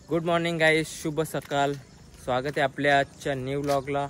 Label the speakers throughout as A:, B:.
A: Good morning guys, शुभ सकाळ. स्वागत आहे आपल्या आजच्या न्यू व्लॉगला.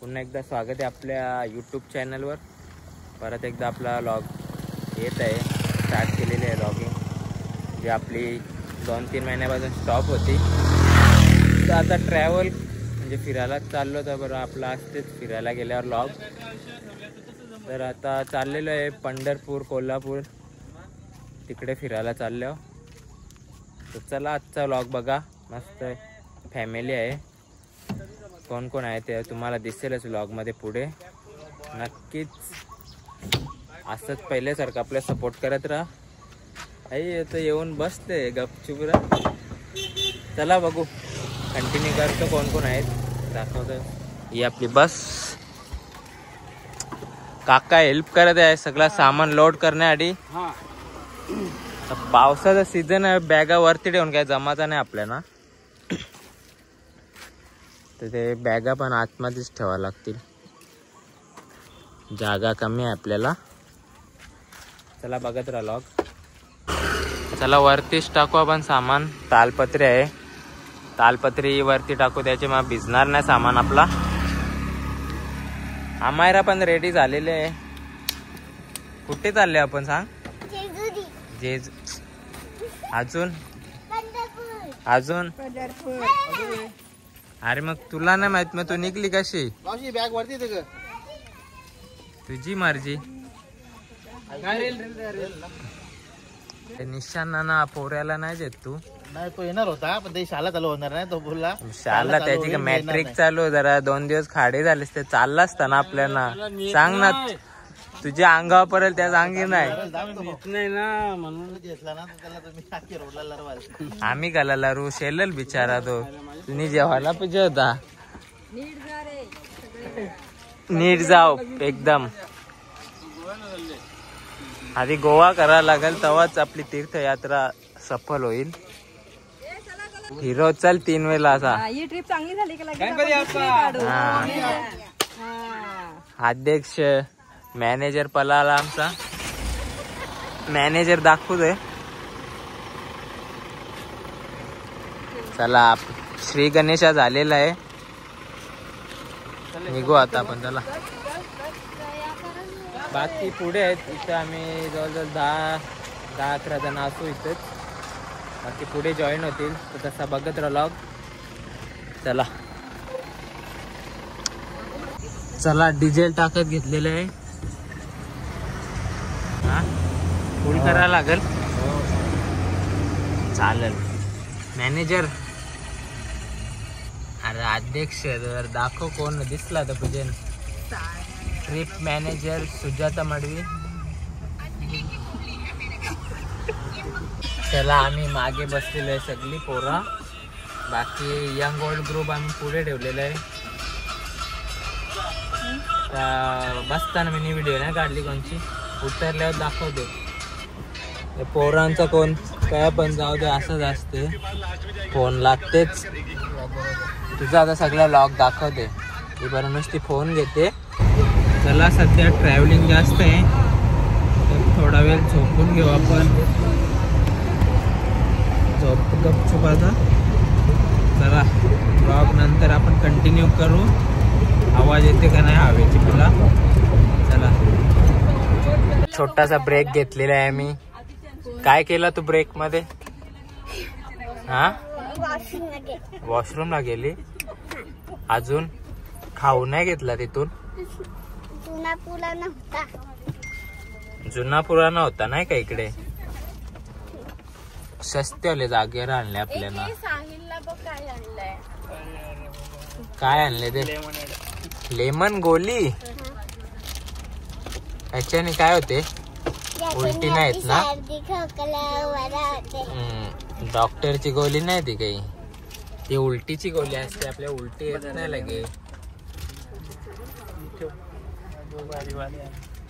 A: पुन्हा एकदा स्वागत आहे आपल्या यूट्यूब चॅनलवर. परत एकदा आपला व्लॉग येत आहे. स्टार्ट केलेली आहे व्लॉगिंग, जी आपली 2-3 महिन्यापासून स्टॉप होती. तर आता ट्रॅव्हल म्हणजे फिरायला चाललो तर बरं आपला असतेच फिरायला गेल्यावर व्लॉग. तर आता चाललेलो आहे पंढरपूर, कोल्हापूर तिकडे फिरायला चाललो. तर चला आजचा व्लॉग बघा. मस्त फॅमिली आहे. कोण कोण आहे ते तुम्हाला दिसेलच व्लॉगमध्ये पुढे. नक्कीच असंच पहिल्यासारखं आपल्या सपोर्ट करत राहा. आई तर येऊन बसते गपचूप राहा. चला बघू, कंटिन्यू करतो कोण कोण आहेत दाखवतो. ही आपली बस. काका हेल्प करत आहे सगळा सामान लोड करण्याआधी. पावसाचा सीझन आहे, बॅगा वरती ठेवून काय जमाचा नाही आपल्याला. तर ते बॅगा पण आतमध्येच ठेवावं लागतील, जागा कमी आहे आपल्याला. चला बघत राहा लॉग. चला वरतीच टाकू आपण सामान. तालपत्री आहे, तालपत्री वरती टाकू, त्याचे मग भिजणार नाही सामान आपला. आमायरा पण रेडी झालेले आहे. कुठे चालले आपण सांग? जेज अजून अरे मग तुला नाही माहित, मग तू निघली कशी?
B: बॅग वरती
A: तुझी मर्जी. निशाणा पोऱ्याला नाही देत तू?
B: नाही, तो येणार होता पण ते शाळा चालू होणार नाही. तो बोलला
A: शाळा त्याची का मॅट्रिक चालू. जरा 2 दिवस खाडे झालेस ते चालला असता ना आपल्याला. सांग ना, तुझ्या अंगावर पडेल त्या अंगी नाही ना म्हणून घेतला ना त्याला. तुम्ही रोडला आम्ही घालायला रू शेलल बिचारा तो. तुम्ही जेवायला पाहिजे होता. नीट जाव एकदम. आधी गोवा करायला लागेल, तेव्हाच आपली तीर्थयात्रा सफल होईल. हिरो चल 3 वेळा असा.
C: ही ट्रिप चांगली झाली का?
A: अध्यक्ष मॅनेजर पलाला आमचा. मॅनेजर दाखवू दे. चला श्री गणेशा झालेला आहे. निघू आता आपण. चला बाकी पुढे आहेत. इथं आम्ही जवळजवळ 10-11 जण असू इथेच. बाकी पुढे जॉईन होतील, तर तसा बघत राहा व्लॉग. चला चला डिझेल टाकत घेतलेलं आहे. हा फुल करायला लागेल. चालेल. मॅनेजर अरे अध्यक्ष जर दाखव कोण दिसला तर पूजन. Trip manager Sujata Madavi. चला आम्ही मागे बसलेलो आहे सगळी पोरा. बाकी यंग ओल्ड ग्रुप आम्ही पुढे ठेवलेलं आहे. बसताना मी व्हिडिओ नाही काढली कोणची. उतरल्यावर दाखवते. पोरांचा कोण काय पण जाऊ दे, असंच असते. फोन लागतेच. तुझा आता सगळा लॉग दाखवते. ती बरं नुसती फोन घेते. चला सध्या ट्रॅव्हलिंग जास्त आहे, तर थोडा वेळ झोपून घेऊ आपण. झोप गपचूप आता. चला ब्लॉग नंतर आपण कंटिन्यू करू. आवाज येते का नाही हवेची मला. चला छोटासा ब्रेक घेतलेला आहे मी. काय केलं तू ब्रेक मध्ये? हा वॉशरूमला गेली. अजून खाऊ नाही घेतला तिथून? जुना पुराणा होता नाही का इकडे. सस्ते जागेवर आणले आपल्याला. काय आणले ते? लेमन गोली. ह्याच्याने काय होते? उलटी नाहीत ना? डॉक्टरची गोली नाही ती काही. ती उलटीची गोली असते. आपल्या उलटी येत नाही लगे.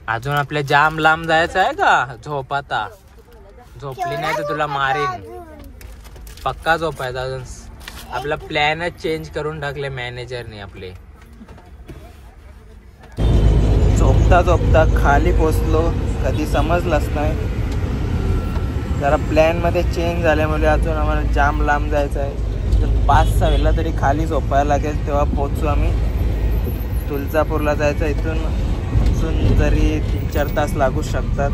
A: अजून आपल्या जाम लांब जायचं आहे का? झोप आता. झोपली नाही तर तुला मारीन. पक्का झोपायचा. अजून आपला प्लॅनच चेंज करून टाकले मॅनेजरने आपले. झोपता झोपता खाली पोचलो, कधी समजलंच नाही. जरा प्लॅन मध्ये चेंज झाल्यामुळे अजून आम्हाला जाम लांब जायचं आहे. 5-6 वेळेला तरी खाली झोपायला लागेल, तेव्हा पोहोचू आम्ही. तुळजापूरला जायचं इथून जरी 3-4 तास लागू शकतात.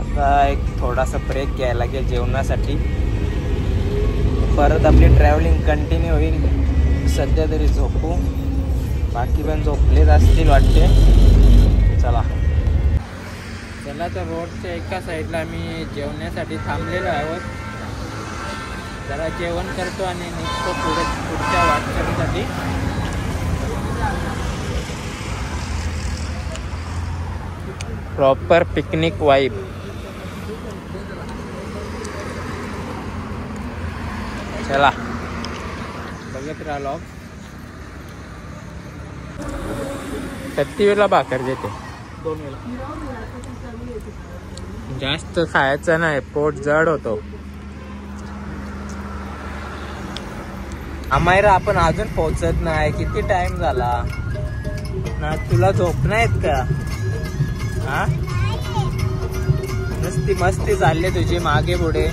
A: आता एक थोडासा ब्रेक घ्यायला लागेल जेवणासाठी. परत आपली ट्रॅव्हलिंग कंटिन्यू होईल. सध्या तरी झोपू, बाकी पण झोपलेच असतील वाटते. चला तर रोडच्या एका साईडला आम्ही जेवण्यासाठी थांबलेलो आहोत. जरा जेवण करतो आणि निघतो पुढच्या वाटचालीसाठी. Proper picnic vibe. चला बघत राहिलो. किती वेळेला भाकर देते?
B: 2 वेळा.
A: जास्त खायचं नाही, पोट जड होतो. अमायरा आपण अजून पोहोचत नाही. किती टाइम झाला ना? तुला झोप नाहीत का? हा, मस्ती चालली तुझी मागे पुढे.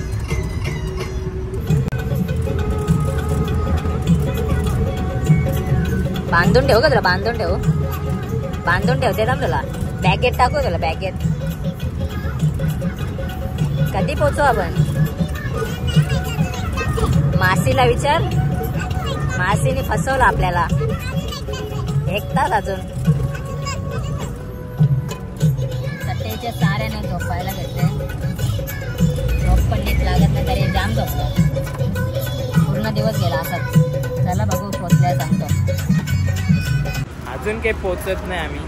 D: बांधून ठेव का तुला? बांधून ठेवते ना तुला. बॅगेत टाकू तुला बॅगेत. कधी पोहोचू आपण? मासीला विचार. मासीने फसवलं आपल्याला. 1 तास अजून. सट्टेच्या साऱ्याने झोपायला घेतले. झोप पण नीट लागत नाही तरी जाम झोपतो. पूर्ण दिवस गेला असाच. चला बघू पोहोचल्या सांगतो.
A: अजून काही पोचत नाही आम्ही.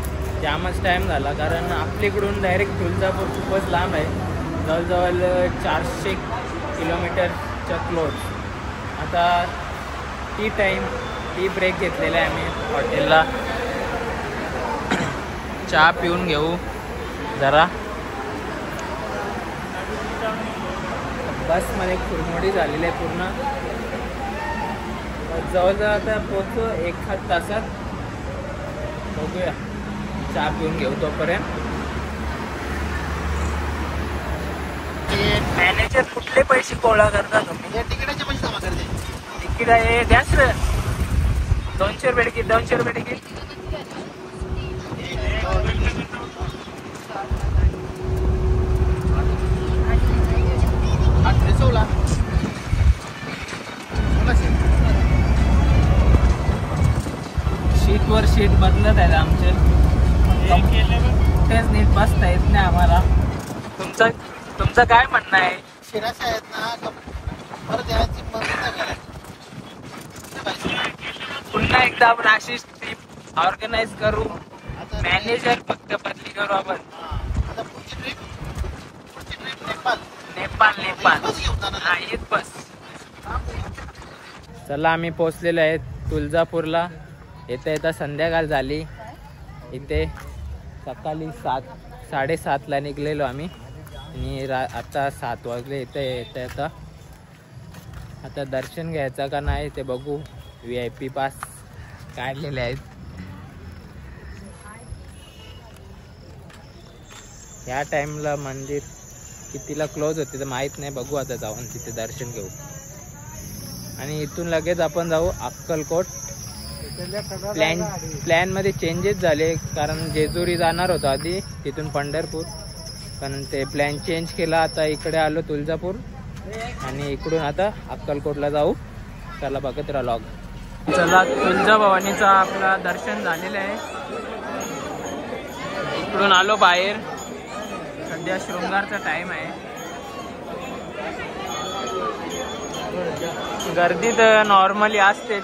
A: जामच टाइम झाला, कारण आपल्याकडून डायरेक्ट तुळजापूर खूपच लांब आहे. जवळजवळ 400 किलोमीटरच्या क्लोज. आता टी ब्रेक घेतलेला आहे आम्ही हॉटेलला. चहा पिऊन घेऊ जरा. बसमध्ये खुरमोडी झालेली आहे पूर्ण. जवळजवळ आता पोहोचतो 1 तासात. बघूया, चहा पिऊन घेऊ तोपर्यंत. मॅनेजर कुठले पैसे गोळा करता तुम्ही?
B: तिकिटाचे पैसे जमा करते.
A: तिकीट आहे द्यास. 200 रुपये तिकीट. 200 रुपये तिकीट. शीटवर शीट बदलत आहेत आमचे. कुठेच नीट बसता येत नाही आम्हाला. तुमचं काय म्हणणं आहे?
B: शिराशा आहेत ना, परत यायची मदत नाही करायची.
A: पुन्हा एकदा आपण अशी ट्रिप ऑर्गनाईज करू. मॅनेजर फक्त बदली करू आपण.
B: आता पुढची ट्रिप
A: नेपाळ. हा, येत बस. चला आम्ही पोहोचलेलो आहे तुळजापूरला. येता संध्याकाळ झाली. इथे सकाळी 7-7:30ला निघलेलो आम्ही आणि आता 7 वाजले. इथे आता दर्शन घ्यायचं का नाही ते बघू. VIP पास काढलेले आहेत. या टाइमला मंदिर कितीला क्लोज होते तर माहीत नाही. बघू आता जाऊन तिथे दर्शन घेऊ आणि इथून लगेच आपण जाऊ अक्कलकोट. प्लॅन मध्ये चेंजेस झाले, कारण जेजुरी जाणार होतो आधी, तिथून पंढरपूर, पण ते प्लॅन चेंज केला. आता इकडे आलो तुळजापूर आणि इकडून आता अक्कलकोटला जाऊ. चला बघत राहा लॉग. चला तुळजाभवानीचा आपला दर्शन झालेलं आहे. इकडून आलो बाहेर. सध्या शृंगारचा टाइम आहे. गर्दी तर नॉर्मली असतेच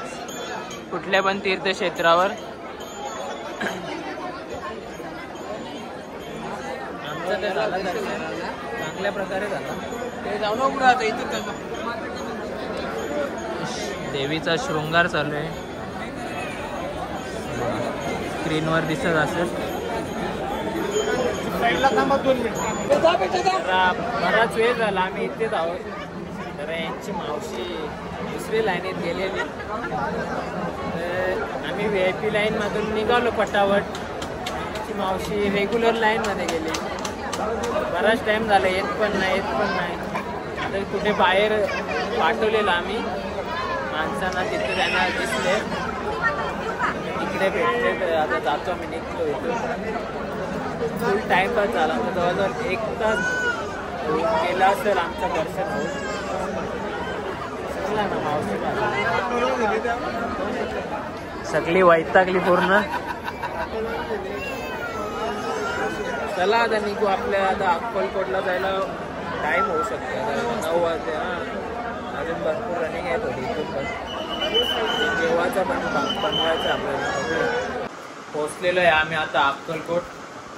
A: कुठल्या पण तीर्थक्षेत्रावर. आमचं ते झालं दर्शन चांगल्या प्रकारे झालं. देवीचा शृंगार चालू आहे. स्क्रीनवर दिसत असेल. बराच वेळ झाला आम्ही इथेच आहोत. तर यांची मावशी दुसरी लाईनीत गेलेली. तर आम्ही VIP लाईनमधून निघालो पटावट. यांची मावशी रेग्युलर लाईनमध्ये गेली. बराच टाईम झाला, येत पण नाही. आता कुठे बाहेर पाठवलेलं आम्ही. माणसांना तिथे त्यांना दिसले, तिकडे भेटले. तर आता जातो आम्ही, निघतो इथून. फुल टाईमपास झाला, तर जवळजवळ 1 तास केला असेल आमचं दर्शन होऊन. चला ना मावशी, सगळी वैतागली पूर्ण. चला आता निघू. आपल्या आता अक्कलकोटला जायला टाईम होऊ शकतो, 9 वाजता. अजून भरपूर रनिंग आहे थोडी इथून पण. जेवायचं पण बनवायचं आपल्याला. पोचलेलो आहे आम्ही आता अक्कलकोट.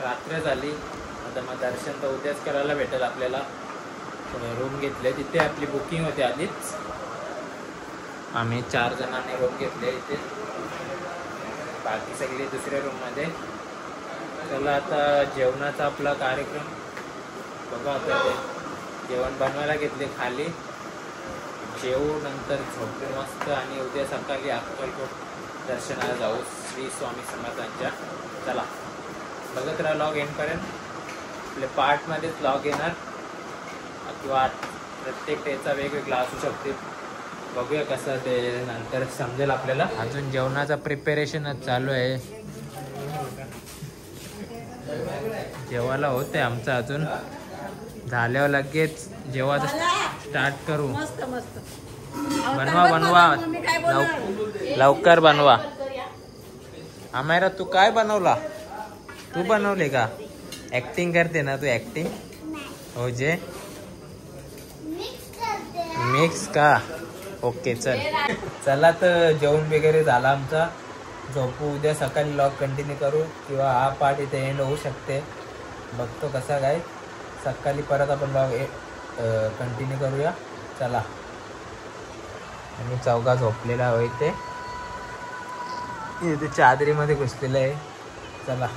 A: रात्र झाली आता, मग दर्शन तर उद्याच करायला भेटेल आपल्याला. रूम घेतले तिथे, आपली बुकिंग होती आधीच. आम्ही 4 जणांनी रूम घेतले इथे, बाकी सगळे दुसऱ्या रूममध्ये. चला आता जेवणाचा आपला कार्यक्रम बघा. आता ते जेवण बनवायला घेतले खाली. जेवू, नंतर झोपू मस्त. आणि उद्या सकाळी अक्कलकोट दर्शनाला जाऊ श्री स्वामी समर्थांच्या. चला बघत राहा, लॉग एंड करेन. आपल्या पार्टमध्येच लॉग येणार किंवा प्रत्येक डेचा वेगवेगळा असू शकते. बघूया कसं ते नंतर समजेल आपल्याला. अजून जेवणाचा प्रिपेरेशनच चालू आहे. जेवायला होते आमचं अजून, झाल्यावर लगेच जेवायचं स्टार्ट करू. बनवा लवकर बनवा. आम्हाला तू काय बनवला? तू बनवले का? ऍक्टिंग करते ना तू? ऍक्टिंग हो जे मिक्स का? ओके चला तर जेवण वगैरे झाला आमचा. झोपू, उद्या सकाळी लॉग कंटिन्यू करू किंवा हा पार्ट इथे एंड होऊ शकते. बघतो कसा काय. सकाळी परत आपण लॉग कंटिन्यू करूया. चला. आणि चौघा झोपलेला होय ते चादरीमध्ये घुसलेलं आहे. चला.